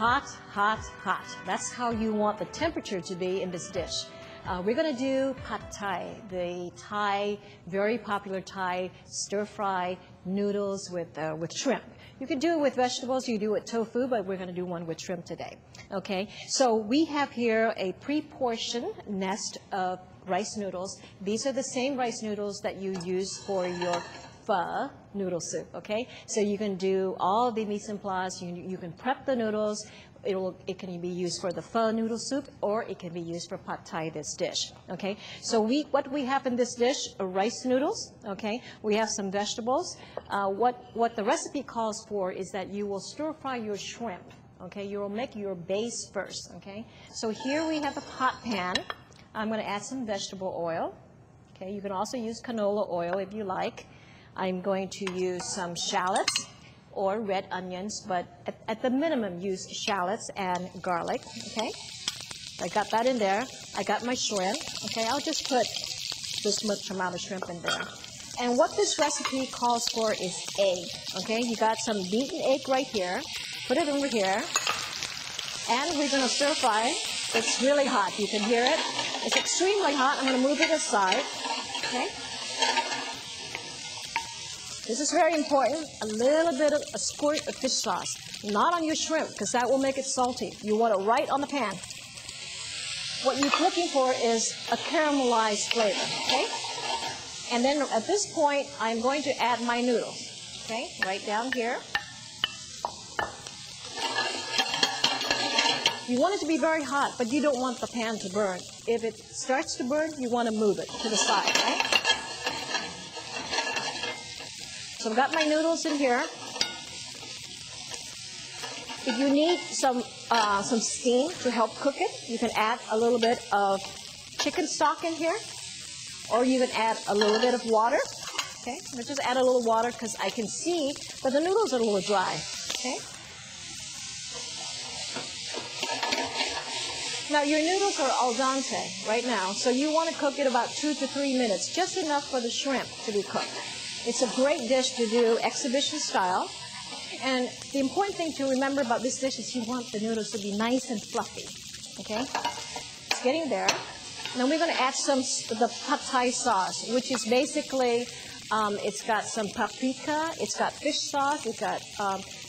hot, hot, hot. That's how you want the temperature to be in this dish. We're going to do pad thai, the Thai, very popular Thai stir-fry noodles with shrimp. You can do it with vegetables, you do it with tofu, but we're going to do one with shrimp today. Okay, so we have here a pre-portioned nest of rice noodles. These are the same rice noodles that you use for your pho noodle soup, okay? So you can do all the mise en place, you can prep the noodles. It can be used for the pho noodle soup, or it can be used for pad thai, this dish, okay? So what we have in this dish are rice noodles, okay? We have some vegetables. What the recipe calls for is that you will stir fry your shrimp, okay? You will make your base first, okay? So here we have a pot pan. I'm going to add some vegetable oil, okay? You can also use canola oil if you like. I'm going to use some shallots or red onions, but at the minimum use shallots and garlic, okay? I got that in there. I got my shrimp, okay? I'll just put this much amount of shrimp in there. And what this recipe calls for is egg, okay? You got some beaten egg right here. Put it over here. And we're gonna stir fry. It's really hot, you can hear it. It's extremely hot. I'm gonna move it aside, okay? This is very important, a little bit of a squirt of fish sauce. Not on your shrimp, because that will make it salty. You want it right on the pan. What you're looking for is a caramelized flavor, okay? And then at this point, I'm going to add my noodles, okay? Right down here. You want it to be very hot, but you don't want the pan to burn. If it starts to burn, you want to move it to the side, right? So I've got my noodles in here. If you need some steam to help cook it, you can add a little bit of chicken stock in here, or you can add a little bit of water. Okay, let's just add a little water because I can see that the noodles are a little dry. Okay. Now your noodles are al dente right now, so you want to cook it about 2 to 3 minutes, just enough for the shrimp to be cooked. It's a great dish to do exhibition style. And the important thing to remember about this dish is you want the noodles to be nice and fluffy. Okay? It's getting there. Now we're going to add the pad thai sauce, which is basically, it's got some paprika, it's got fish sauce, it's got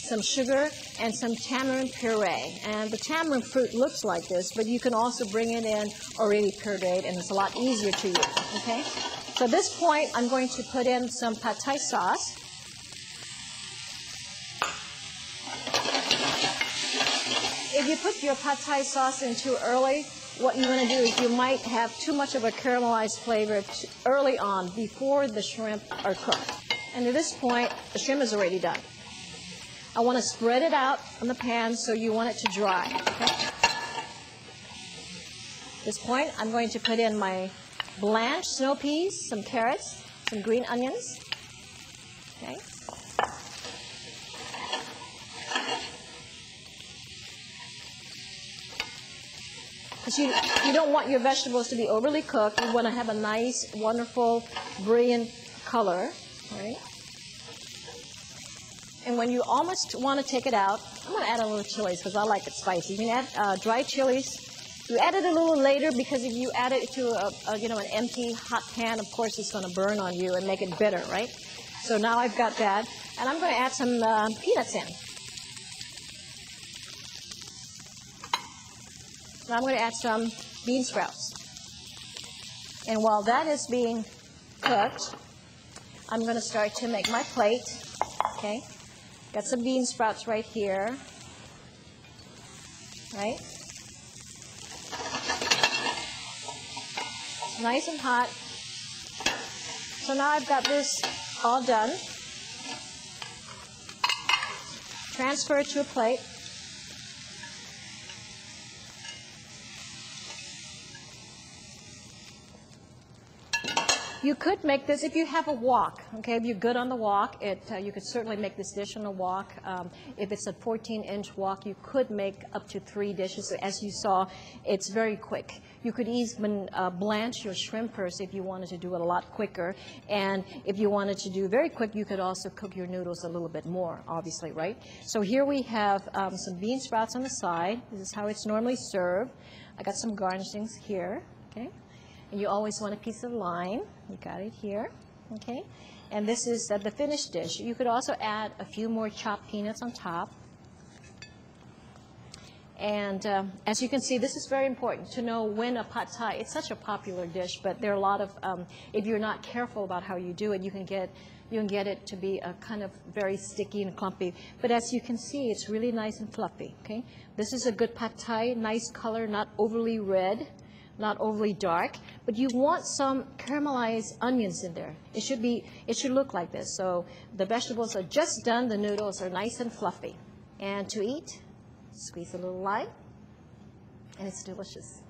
some sugar, and some tamarind puree. And the tamarind fruit looks like this, but you can also bring it in already pureed, and it's a lot easier to use. Okay? So at this point, I'm going to put in some pad thai sauce. If you put your pad thai sauce in too early, what you're going to do is you might have too much of a caramelized flavor early on before the shrimp are cooked. And at this point, the shrimp is already done. I want to spread it out on the pan so you want it to dry. Okay? At this point, I'm going to put in my blanched snow peas, some carrots, some green onions. Okay. Because you don't want your vegetables to be overly cooked. You want to have a nice, wonderful, brilliant color, right? And when you almost want to take it out, I'm going to add a little chilies because I like it spicy. You can add dried chilies. You add it a little later because if you add it to an empty hot pan, of course it's going to burn on you and make it bitter, right? So now I've got that, and I'm going to add some peanuts in. Now I'm going to add some bean sprouts. And while that is being cooked, I'm going to start to make my plate. Okay, got some bean sprouts right here, right? It's nice and hot. So now I've got this all done. Transfer it to a plate. You could make this if you have a wok, okay? If you're good on the wok, you could certainly make this dish on a wok. If it's a 14-inch wok, you could make up to 3 dishes. As you saw, it's very quick. You could even blanch your shrimpers if you wanted to do it a lot quicker. And if you wanted to do very quick, you could also cook your noodles a little bit more, obviously, right? So here we have some bean sprouts on the side. This is how it's normally served. I got some garnishings here, okay? And you always want a piece of lime. You got it here, okay? And this is the finished dish. You could also add a few more chopped peanuts on top. And as you can see, this is very important to know when a pad thai, it's such a popular dish, but there are a lot of, if you're not careful about how you do it, you can get it to be a kind of very sticky and clumpy. But as you can see, it's really nice and fluffy, okay? This is a good pad thai, nice color, not overly red, not overly dark, but you want some caramelized onions in there. It should look like this. So the vegetables are just done, the noodles are nice and fluffy. And to eat, squeeze a little lime, and it's delicious.